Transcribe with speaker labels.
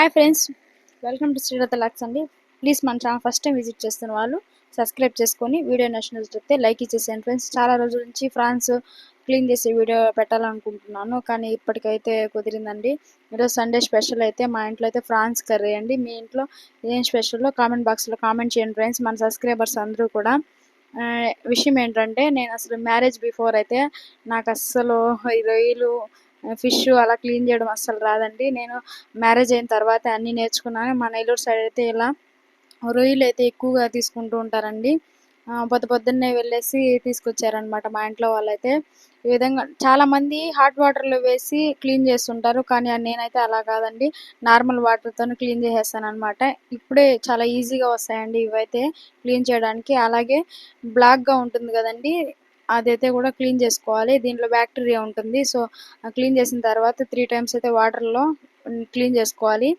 Speaker 1: Hi friends, welcome to Srilatha lakhs అండి. Please మన channel first time visit చేస్తున్న వాళ్ళు సబ్స్క్రైబ్ చేసుకొని వీడియో నచ్చినట్లయితే లైక్ ఇచ్చేసాను ఫ్రెండ్స్. చాలా రోజుల నుంచి ఫ్రాన్స్ క్లీన్ చేసే వీడియో పెట్టాలనుకుంటున్నాను, కానీ ఇప్పటికైతే కుదిరిందండి. ఈరోజు సండే స్పెషల్ అయితే మా ఇంట్లో అయితే ఫ్రాన్స్ కర్రీ అండి. మీ ఇంట్లో ఏం స్పెషల్లో కామెంట్ బాక్స్లో కామెంట్ చేయండి ఫ్రెండ్స్. మన సబ్స్క్రైబర్స్ అందరూ కూడా విషయం ఏంటంటే, నేను అసలు మ్యారేజ్ బిఫోర్ అయితే నాకు అస్సలు ఈ రొయ్యలు ఫిష్ అలా క్లీన్ చేయడం అస్సలు రాదండి. నేను మ్యారేజ్ అయిన తర్వాత అన్నీ నేర్చుకున్నాను. మా నెల్లూరు సైడ్ అయితే ఇలా రొయ్యలు అయితే ఎక్కువగా తీసుకుంటూ ఉంటారండి. పొద్దున్నే వెళ్ళేసి తీసుకొచ్చారనమాట మా ఇంట్లో వాళ్ళైతే. ఈ విధంగా చాలామంది హాట్ వాటర్లో వేసి క్లీన్ చేస్తుంటారు, కానీ నేనైతే అలా కాదండి, నార్మల్ వాటర్తోనే క్లీన్ చేసేస్తాను అనమాట. ఇప్పుడే చాలా ఈజీగా వస్తాయండి ఇవైతే క్లీన్ చేయడానికి. అలాగే బ్లాక్గా ఉంటుంది కదండి, అదైతే కూడా క్లీన్ చేసుకోవాలి. దీంట్లో బ్యాక్టీరియా ఉంటుంది. సో క్లీన్ చేసిన తర్వాత 3 టైమ్స్ అయితే వాటర్లో క్లీన్ చేసుకోవాలి.